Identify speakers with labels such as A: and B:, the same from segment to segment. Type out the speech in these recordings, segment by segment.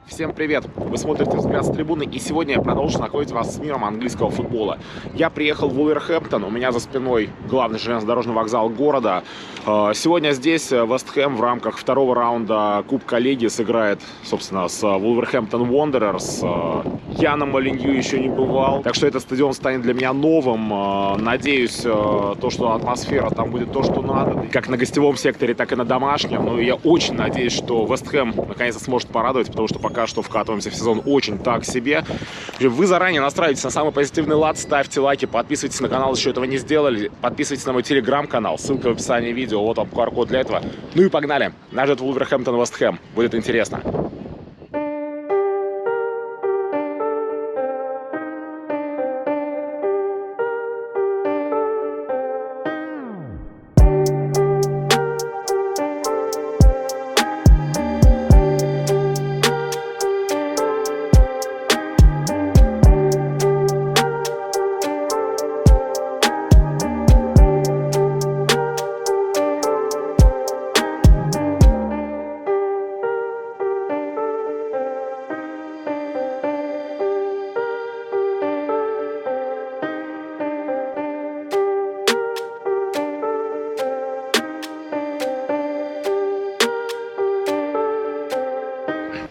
A: Всем привет! Вы смотрите «Взгляд с трибуны», и сегодня я продолжу знакомить вас с миром английского футбола. Я приехал в Вулверхэмптон, у меня за спиной главный железнодорожный вокзал города. Сегодня здесь Вест Хэм в рамках второго раунда Кубка Лиги сыграет, собственно, с Вулверхэмптон Wanderers. Я на Молинью еще не бывал, так что этот стадион станет для меня новым. Надеюсь, то, что атмосфера там будет то, что надо, как на гостевом секторе, так и на домашнем. Ну и я очень надеюсь, что Вест Хэм наконец-то сможет порадовать, потому что пока что вкатываемся в сезон очень так себе. Вы заранее настраивайтесь на самый позитивный лад, ставьте лайки, подписывайтесь на канал, если еще этого не сделали. Подписывайтесь на мой телеграм-канал, ссылка в описании видео, вот там QR-код для этого. Ну и погнали. Нас ждет Вулверхэмптон Вест Хэм. Будет интересно.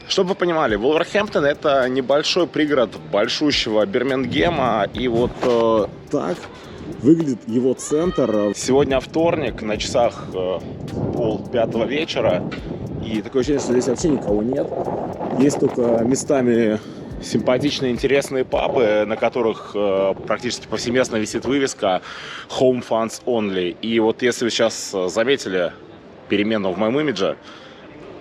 A: Чтобы вы понимали, Вулверхэмптон — это небольшой пригород большущего Бирмингема, и вот так выглядит его центр. Сегодня вторник, на часах 4:30 вечера, и такое ощущение, что здесь вообще никого нет. Есть только местами симпатичные, интересные пабы, на которых практически повсеместно висит вывеска «Home Fans Only». И вот если вы сейчас заметили перемену в моем имидже,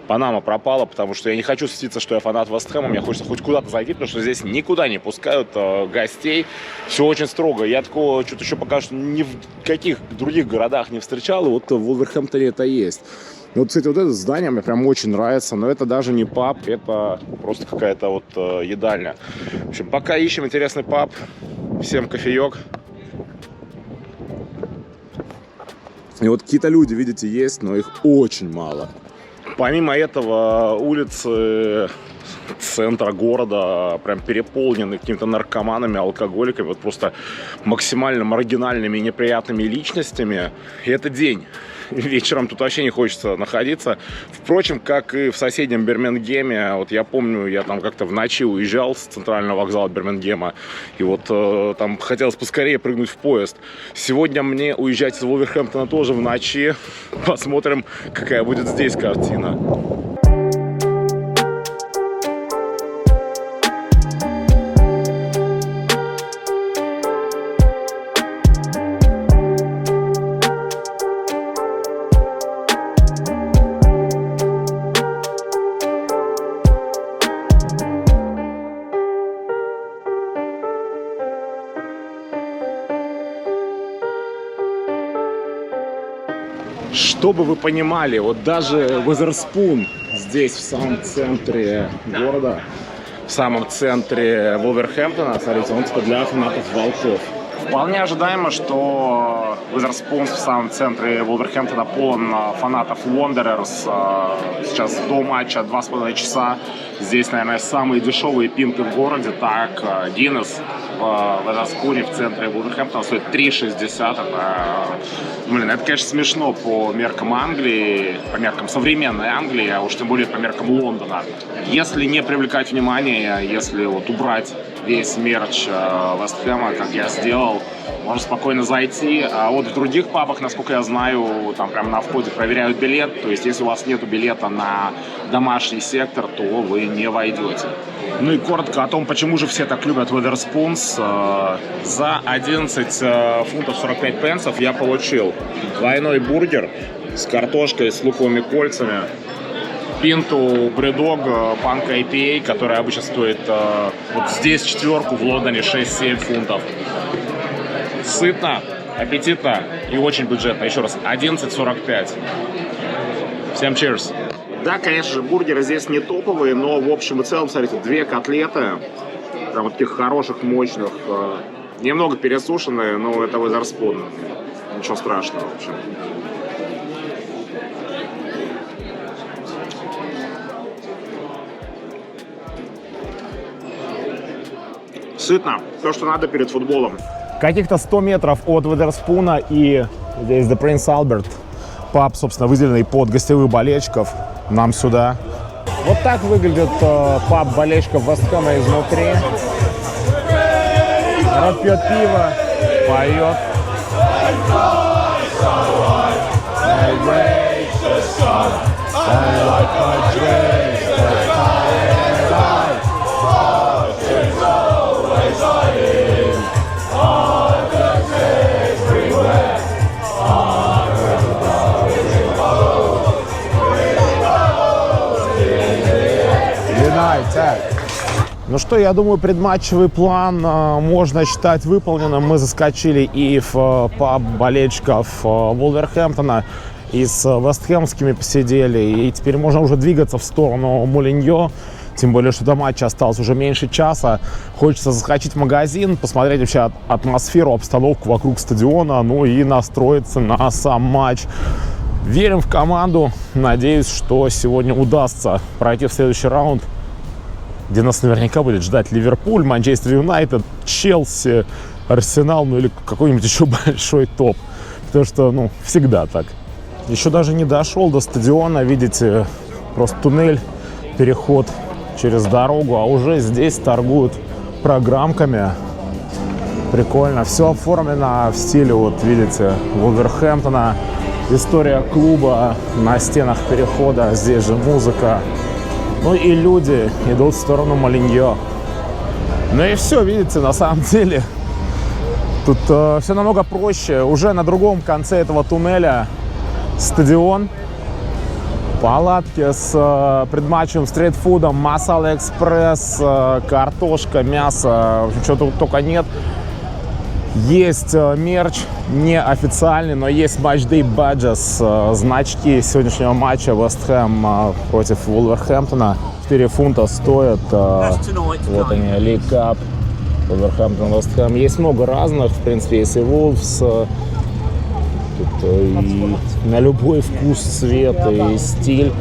A: Панама пропала, потому что я не хочу светиться, что я фанат Вест Хэма. Мне хочется хоть куда-то зайти, потому что здесь никуда не пускают гостей. Все очень строго. Я такого что-то еще пока что ни в каких других городах не встречал. И вот в Вулверхэмптоне это есть. И вот, кстати, вот это здание мне прям очень нравится. Но это даже не паб, это просто какая-то вот едальня. В общем, пока ищем интересный паб. Всем кофеек. И вот какие-то люди, видите, есть, но их очень мало. Помимо этого, улицы центра города прям переполнены какими-то наркоманами, алкоголиками, вот просто максимально маргинальными и неприятными личностями. И это день. Вечером тут вообще не хочется находиться. Впрочем, как и в соседнем Бирмингеме. Вот я помню, я там как-то в ночи уезжал с центрального вокзала Бирмингема. И вот там хотелось поскорее прыгнуть в поезд. Сегодня мне уезжать из Вулверхэмптона тоже в ночи. Посмотрим, какая будет здесь картина. Чтобы вы понимали, вот даже Везерспун здесь, в самом центре города, в самом центре Вулверхэмптона, смотрите, он для фанатов волков. Вполне ожидаемо, что Везерспун в самом центре Вулверхэмптона полон фанатов Wanderers. Сейчас до матча 2,5 часа. Здесь, наверное, самые дешевые пинты в городе. Так, Гиннес в Везерспуне в центре Вулверхэмптона стоит 3,60. Это, конечно, смешно по меркам Англии, по меркам современной Англии, а уж тем более по меркам Лондона. Если не привлекать внимание, если вот убрать весь мерч Вест Хэма, как я сделал, можно спокойно зайти. А вот в других пабах, насколько я знаю, там прямо на входе проверяют билет. То есть, если у вас нет билета на домашний сектор, то вы не войдете. Ну и коротко о том, почему же все так любят Wetherspoons. За 11 фунтов 45 пенсов я получил двойной бургер с картошкой, с луковыми кольцами, пинту Бредог Punk IPA, которая обычно стоит вот здесь четверку, в Лондоне 6-7 фунтов. Сытно, аппетитно и очень бюджетно. Еще раз, 11,45. Всем cheers! Да, конечно же, бургеры здесь не топовые, но в общем и целом, смотрите, 2 котлеты, прям вот таких хороших, мощных, немного пересушенные, но это Wetherspoon. Ничего страшного, в общем. Сытно. То, что надо перед футболом.
B: Каких-то 100 метров от Везерспуна и здесь The Prince Albert. Паб, собственно, выделенный под гостевых болельщиков. Нам сюда. Вот так выглядит паб болельщиков Вест Хэма изнутри. Народ пьет пиво, поет. Ну что, я думаю, предматчевый план можно считать выполненным. Мы заскочили и в паб болельщиков Вулверхэмптона, и с вестхэмскими посидели, и теперь можно уже двигаться в сторону Молиньо. Тем более, что до матча осталось уже меньше часа. Хочется заскочить в магазин, посмотреть вообще атмосферу, обстановку вокруг стадиона, ну и настроиться на сам матч. Верим в команду. Надеюсь, что сегодня удастся пройти в следующий раунд, где нас наверняка будет ждать Ливерпуль, Манчестер Юнайтед, Челси, Арсенал, ну или какой-нибудь еще большой топ. Потому что, ну, всегда так. Еще даже не дошел до стадиона, видите, просто туннель, переход через дорогу, а уже здесь торгуют программками. Прикольно. Все оформлено в стиле, вот видите, Вулверхэмптона. История клуба на стенах перехода, здесь же музыка. Ну и люди идут в сторону Молиньо. Ну и все, видите, на самом деле тут все намного проще. Уже на другом конце этого туннеля стадион, палатки с предматчевым стритфудом, Масала Экспресс, картошка, мясо, в общем, чего тут только нет. Есть мерч неофициальный, но есть матчдей баджес, значки сегодняшнего матча Вест Хэм против Вулверхэмптона. 4 фунта стоят. Вот они, League Cup, Вулверхэмптон, Вест Хэм. Есть много разных, в принципе, есть и Wolves. Тут и на любой вкус, цвет и стиль.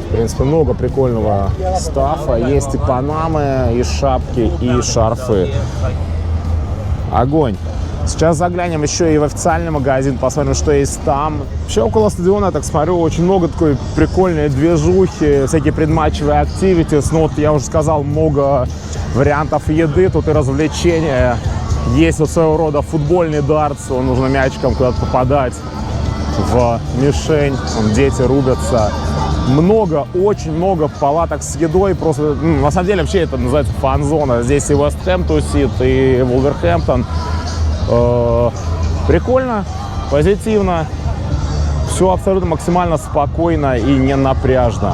B: В принципе, много прикольного стафа. Есть и панамы, и шапки, и шарфы. Огонь. Сейчас заглянем еще и в официальный магазин, посмотрим, что есть там. Вообще около стадиона, так смотрю, очень много такой прикольной движухи, всякие предматчевые активитис. Ну вот я уже сказал, много вариантов еды, тут и развлечения. Есть вот своего рода футбольный дартс, нужно мячиком куда-то попадать в мишень, дети рубятся. Много, очень много палаток с едой, просто, на самом деле, вообще это называется фан-зона. Здесь и Вест Хэм тусит, и Вулверхэмптон. Прикольно, позитивно, все абсолютно максимально спокойно и не напряжно.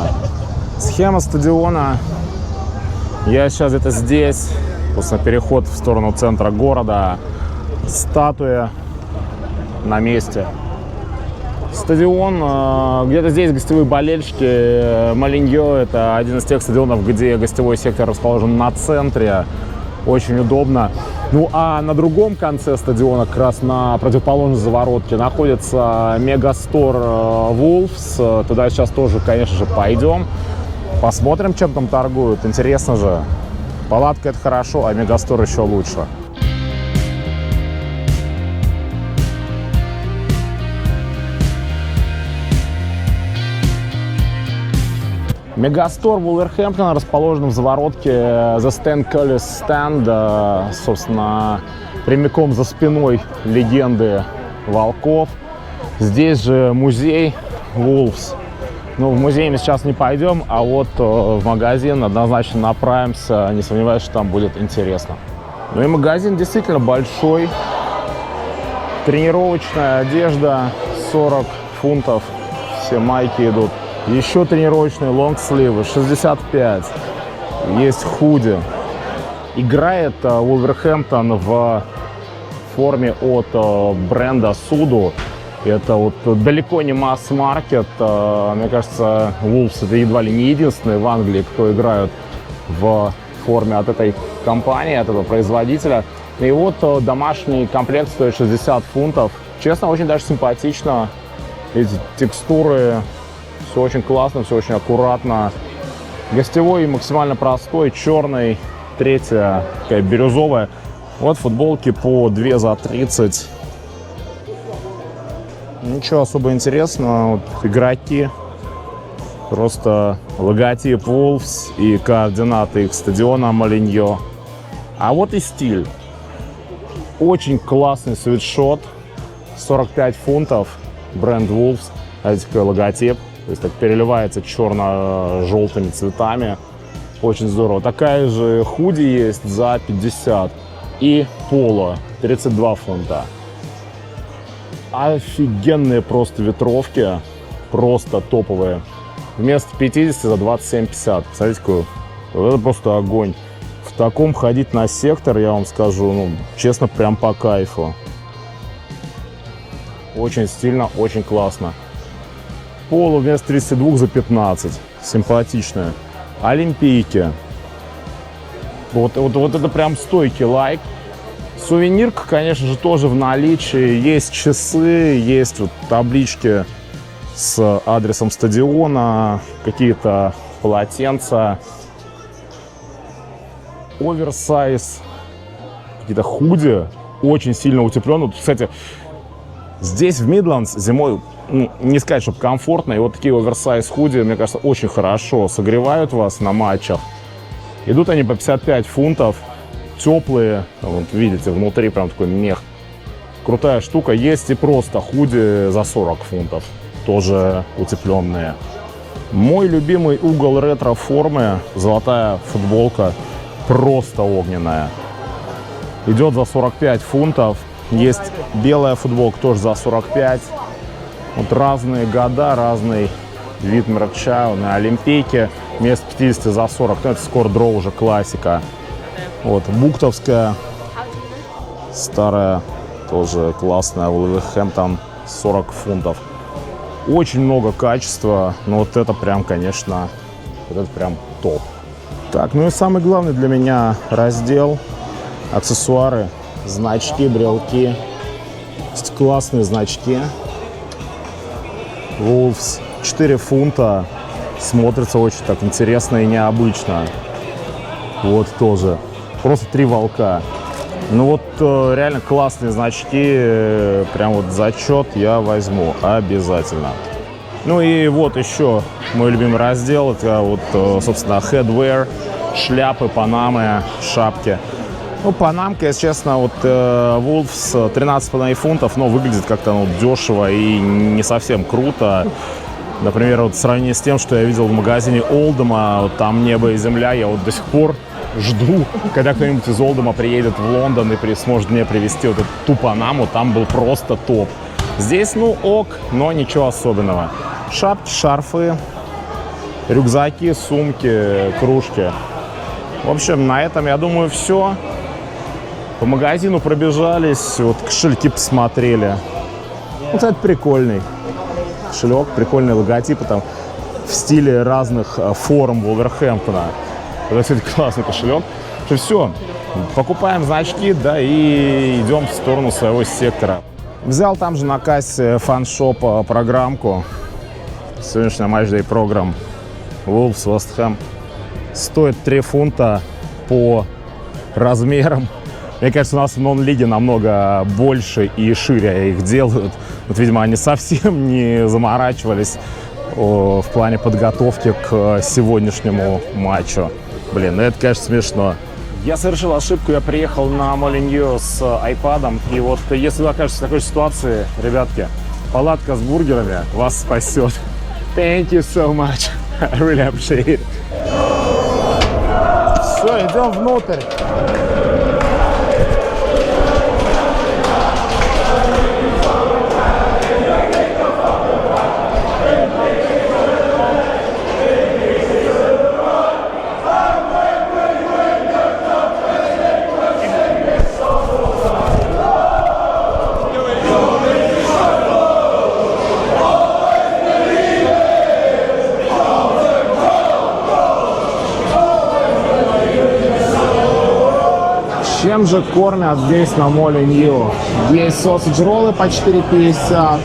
B: Схема стадиона. Я сейчас где-то здесь, собственно, переход в сторону центра города, статуя на месте. Стадион, где-то здесь гостевые болельщики. Молиньо — это один из тех стадионов, где гостевой сектор расположен на центре. Очень удобно. Ну а на другом конце стадиона, как раз на противоположной заворотке, находится Мегастор Wolves. Туда сейчас тоже, конечно же, пойдем. Посмотрим, чем там торгуют. Интересно же. Палатка — это хорошо, а Мегастор еще лучше. Мегастор Вулверхэмптона расположен в заворотке The Stand Cullis Stand, собственно, прямиком за спиной легенды волков. Здесь же музей Wolves. Ну, в музей мы сейчас не пойдем, а вот в магазин однозначно направимся. Не сомневаюсь, что там будет интересно. Ну и магазин действительно большой. Тренировочная одежда, 40 фунтов. Все майки идут. Еще тренировочные лонгсливы, 65. Есть худи. Играет Вулверхэмптон в форме от бренда Суду. Это вот далеко не масс-маркет. Мне кажется, Wolves — это едва ли не единственные в Англии, кто играют в форме от этой компании, от этого производителя. И вот домашний комплект стоит 60 фунтов. Честно, очень даже симпатично. Эти текстуры. Все очень классно, все очень аккуратно. Гостевой максимально простой, черный, третья такая бирюзовая. Вот футболки по 2 за 30. Ничего особо интересного. Вот игроки. Просто логотип Wolves и координаты их стадиона Молиньо. А вот и стиль. Очень классный свитшот. 45 фунтов. Бренд Wolves. Знаете, какой логотип. То есть так переливается черно-желтыми цветами. Очень здорово. Такая же худи есть за 50. И поло 32 фунта. Офигенные просто ветровки. Просто топовые. Вместо 50 за 27,50. Смотрите, какой. Вот это просто огонь. В таком ходить на сектор, я вам скажу, ну, честно, прям по кайфу. Очень стильно, очень классно. Поло вместо 32 за 15. Симпатичное. Олимпийки. Вот это прям стойкий лайк. Сувенирка, конечно же, тоже в наличии. Есть часы, есть вот таблички с адресом стадиона, какие-то полотенца, оверсайз, какие-то худи, очень сильно утепленные. Кстати, здесь в Мидландс зимой, ну, не сказать, чтобы комфортно, и вот такие оверсайз худи, мне кажется, очень хорошо согревают вас на матчах. Идут они по 55 фунтов, теплые, вот видите, внутри прям такой мех. Крутая штука. Есть и просто худи за 40 фунтов, тоже утепленные. Мой любимый угол ретро-формы, золотая футболка, просто огненная. Идет за 45 фунтов. Есть белая футболка, тоже за 45. Вот разные года, разный вид мерча. На Олимпийке вместо 50 за 40. Ну, это скор-дроу уже классика. Вот буктовская, старая, тоже классная, Wolverhampton, 40 фунтов. Очень много качества, но вот это прям, конечно, вот это прям топ. Так, ну и самый главный для меня раздел — аксессуары, значки, брелки. Есть классные значки. Wolves 4 фунта, смотрится очень так интересно и необычно. Вот тоже. Просто 3 волка. Ну вот реально классные значки, прям вот зачет я возьму обязательно. Ну и вот еще мой любимый раздел, это вот, собственно, headwear, шляпы, панамы, шапки. Ну, панамка, если честно, вот Wolves 13,5 фунтов, но выглядит как-то, ну, дешево и не совсем круто. Например, вот в сравнении с тем, что я видел в магазине Олдома, вот там небо и земля, я вот до сих пор жду, когда кто-нибудь из Олдома приедет в Лондон и сможет мне привезти вот эту ту панаму, там был просто топ. Здесь, ну, ок, но ничего особенного. Шапки, шарфы, рюкзаки, сумки, кружки. В общем, на этом, я думаю, все. По магазину пробежались, вот кошельки посмотрели. Вот это прикольный кошелек, прикольные логотипы там в стиле разных форм Wolverhampton. Это, кстати, классный кошелек. Все, покупаем значки, да, и идем в сторону своего сектора. Взял там же на кассе фан-шопа программку. Сегодняшняя матч-дэй программ Wolves West Ham. Стоит 3 фунта по размерам. Мне кажется, у нас в нон-лиге намного больше и шире их делают. Вот, видимо, они совсем не заморачивались в плане подготовки к сегодняшнему матчу. Блин, ну это, конечно, смешно. Я совершил ошибку, я приехал на Молиньо с айпадом. И вот если вы окажетесь в такой ситуации, ребятки, палатка с бургерами вас спасет. Thank you so much. I really appreciate it. Все, идем внутрь. Чем же кормят здесь на Молиньо? Есть сосидж-роллы по 4,50,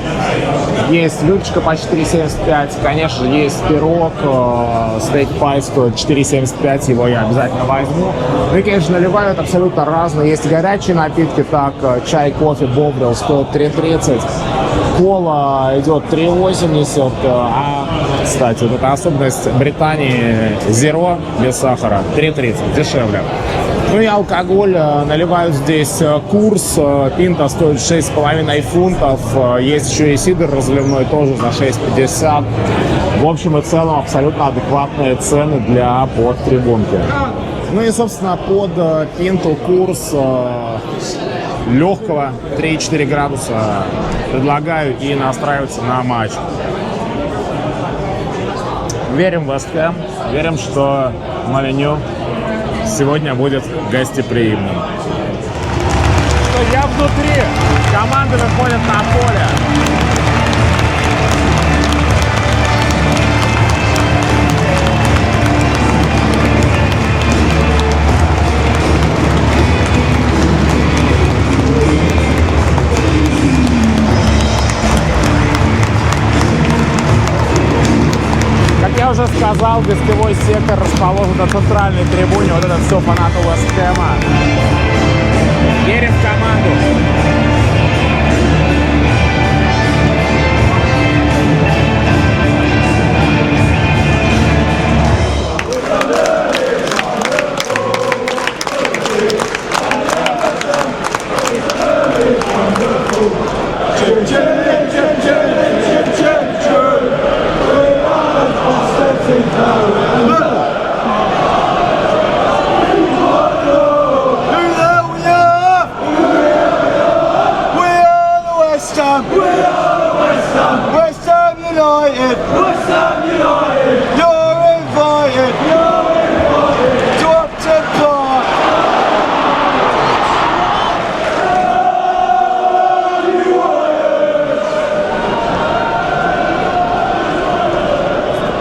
B: Есть выпечка по 4,75. Конечно, есть пирог, стейк пай стоит 4,75. Его я обязательно возьму. Ну и, конечно, наливают абсолютно разные. Есть горячие напитки, так, чай, кофе, бобрил стоит 3,30. Кола идет 3,80. Кстати, вот это особенность Британии, зеро без сахара, 3,30, дешевле. Ну и алкоголь наливают здесь курс. Пинта стоит 6,5 фунтов. Есть еще и сидр разливной, тоже за 6,50. В общем и целом абсолютно адекватные цены для подтрибунки. Ну и, собственно, под пинту курс легкого 3,4 градуса предлагаю и настраиваться на матч. Верим в Вест Хэм, верим, что Молинью сегодня будет гостеприимным. Я внутри, команды выходят на поле. Я уже сказал, гостевой сектор расположен на центральной трибуне. Вот это все фанаты Вест Хэма. Верим в команду.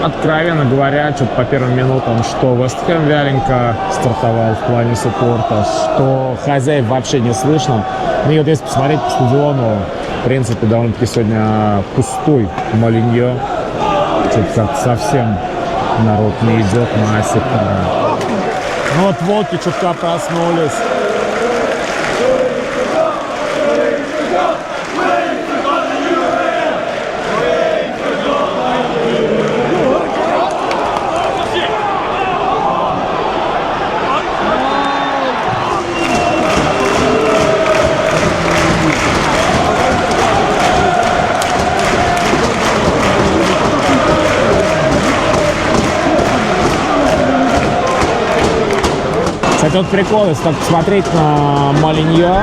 B: Откровенно говоря, что-то по первым минутам, что Вест Хэм вяленько стартовал в плане суппорта, что хозяев вообще не слышно. Ну и вот если посмотреть по стадиону, в принципе, довольно-таки сегодня пустой Молинью. Что-то как-то совсем народ не идет на сектор. Ну вот волки чутка проснулись. Кстати, вот прикол, если так посмотреть на Молинью,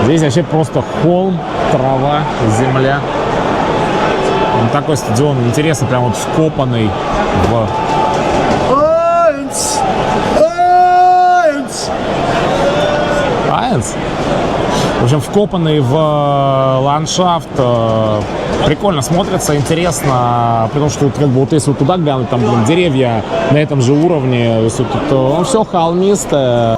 B: здесь вообще просто холм, трава, земля. Вот такой стадион, интересно, прям вот вкопанный в... Айнс? В общем, вкопанный в ландшафт. Прикольно смотрится, интересно, потому что как бы вот если вот туда глянуть, там, блин, деревья на этом же уровне, то есть, вот, ну, все холмистое.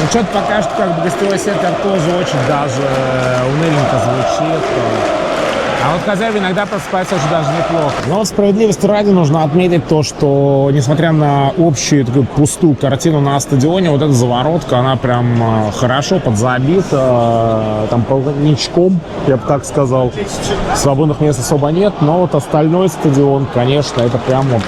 B: Ну, что-то пока что как бы гостевой сектор тоже очень даже уныленько звучит. А вот хозяева иногда просыпаются очень даже неплохо. Но вот справедливости ради нужно отметить то, что несмотря на общую такую пустую картину на стадионе, вот эта заворотка, она прям хорошо подзабита, там полничком, я бы так сказал. Свободных мест особо нет, но вот остальной стадион, конечно, это прям вот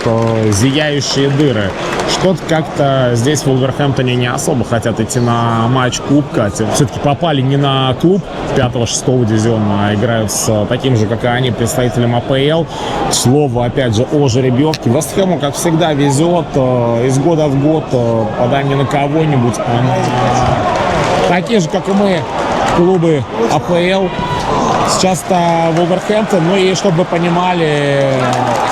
B: зияющие дыры. Что-то как-то здесь в Вулверхэмптоне не особо хотят идти на матч Кубка. Все-таки попали не на клуб 5-6 дивизиона, а играют с таким же, как и они, представителем АПЛ. Слово, опять же, о жеребьевке. Вест Хэму, как всегда, везет из года в год, подай мне на кого-нибудь. Такие же, как и мы, клубы АПЛ. Сейчас-то Вулверхэмптон, ну и чтобы вы понимали,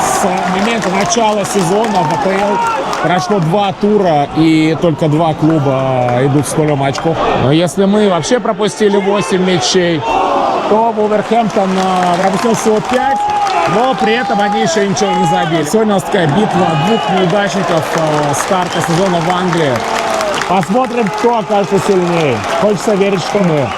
B: с момента начала сезона в АПЛ прошло 2 тура, и только 2 клуба идут с 0 очков. Но если мы вообще пропустили 8 мячей, то Вулверхэмптон пропустил всего 5. Но при этом они еще ничего не забили. Сегодня у нас такая битва двух неудачников старта сезона в Англии. Посмотрим, кто окажется сильнее. Хочется верить, что мы.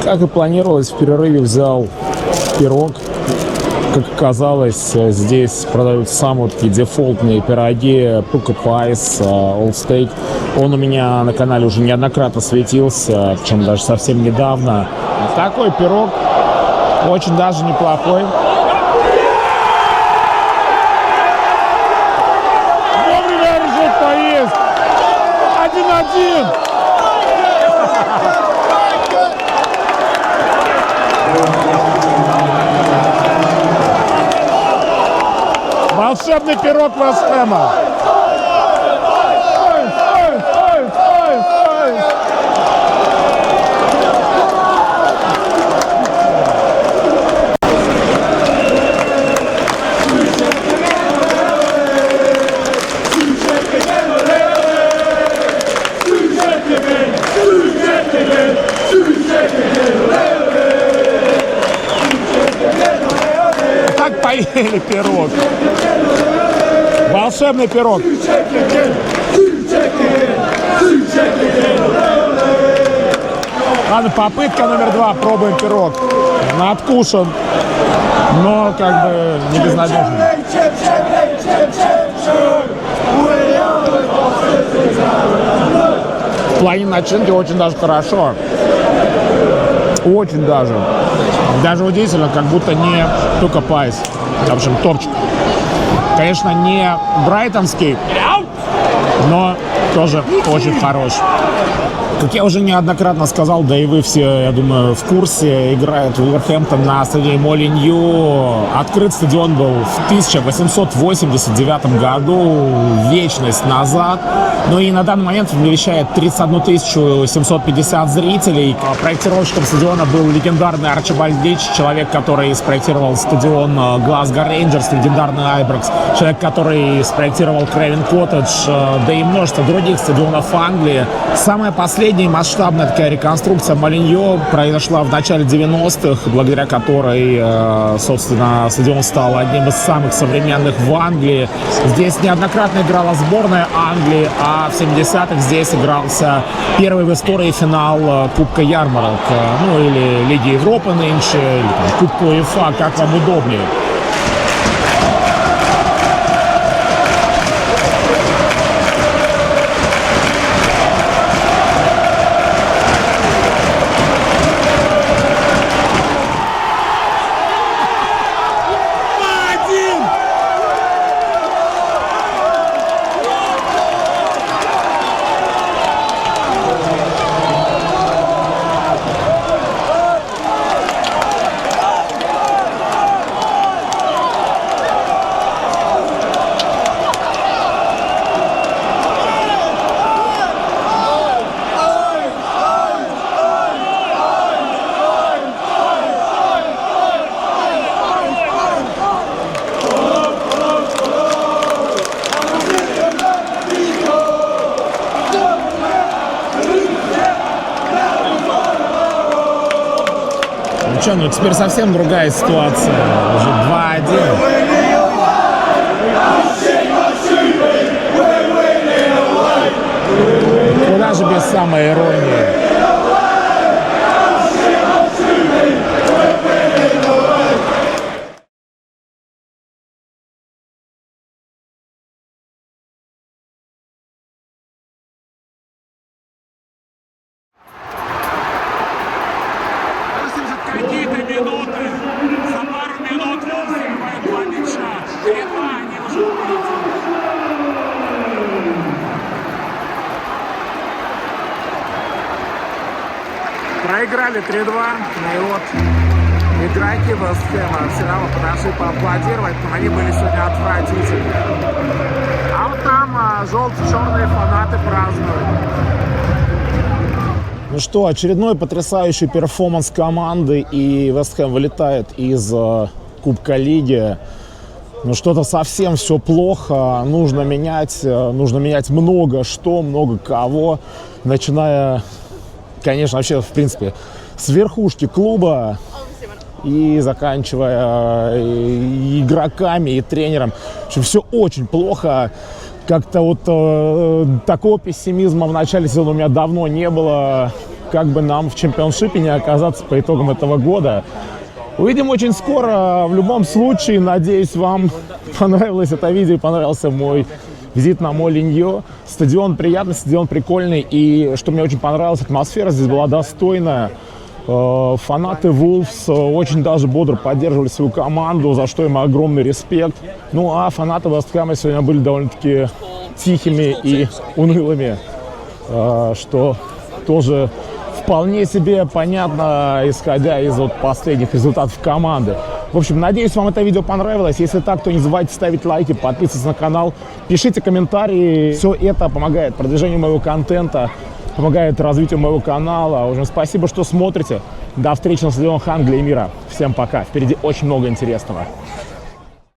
B: Как и планировалось, в перерыве взял пирог. Как оказалось, здесь продают самые такие дефолтные пироги Puka Pies, Old Steak. Он у меня на канале уже неоднократно светился, причем даже совсем недавно. Такой пирог, очень даже неплохой. Вовремя решил поесть! 1-1! Волшебный пирог Вест Хэма. Так поели пирог. Волшебный пирог. Ладно, попытка номер 2. Пробуем пирог. Надкушен, но как бы не безнадежно. В плане начинки очень даже хорошо. Очень даже. Даже удивительно, как будто не Puka Pies. В общем, топчик. Конечно, не брайтонский, но тоже очень хорош. Как я уже неоднократно сказал, да и вы все, я думаю, в курсе, играет Вулверхэмптон на стадионе Молинью. Открыт стадион был в 1889 году, вечность назад. Ну и на данный момент вмещает 31 750 зрителей. Проектировщиком стадиона был легендарный Арчибальд Лич, человек, который спроектировал стадион Глазго Рейнджерс, легендарный Айбракс, человек, который спроектировал Крейвен Коттедж, да и множество других стадионов Англии. Самая последняя масштабная такая реконструкция Молиньо произошла в начале 90-х, благодаря которой, собственно, стадион стал одним из самых современных в Англии. Здесь неоднократно играла сборная Англии, а в 70-х здесь игрался первый в истории финал Кубка Ярмарок, ну или Лиги Европы нынче, или там, Кубка УЕФА, как вам удобнее. Ну теперь совсем другая ситуация. Уже 2-1. Куда же без самой иронии. Какие-то минуты, за пару минут Волс забивает 2 мяча. 3-2 они уже впереди. Проиграли 3-2, и вот игроки Вест Хэма все равно подошли поаплодировать, но они были сегодня отвратительны. А вот там желто-черные фанаты празднуют. Ну что, очередной потрясающий перформанс команды, и Вест Хэм вылетает из Кубка Лиги. Ну что-то совсем все плохо, нужно менять много что, много кого, начиная, конечно, вообще, в принципе, с верхушки клуба и заканчивая игроками и тренером. В общем, все очень плохо. Как-то вот такого пессимизма в начале сезона у меня давно не было. Как бы нам в чемпионшипе не оказаться по итогам этого года. Увидим очень скоро. В любом случае, надеюсь, вам понравилось это видео, понравился мой визит на Молиньо. Стадион приятный, стадион прикольный. И что мне очень понравилось, атмосфера здесь была достойная. Фанаты Wolves очень даже бодро поддерживали свою команду, за что им огромный респект. Ну а фанаты Вест Хэма сегодня были довольно-таки тихими и унылыми, что тоже вполне себе понятно, исходя из вот последних результатов команды. В общем, надеюсь, вам это видео понравилось. Если так, то не забывайте ставить лайки, подписываться на канал, пишите комментарии. Все это помогает продвижению моего контента, помогает развитию моего канала. В общем, спасибо, что смотрите. До встречи на стадионах Англии и мира. Всем пока. Впереди очень много интересного.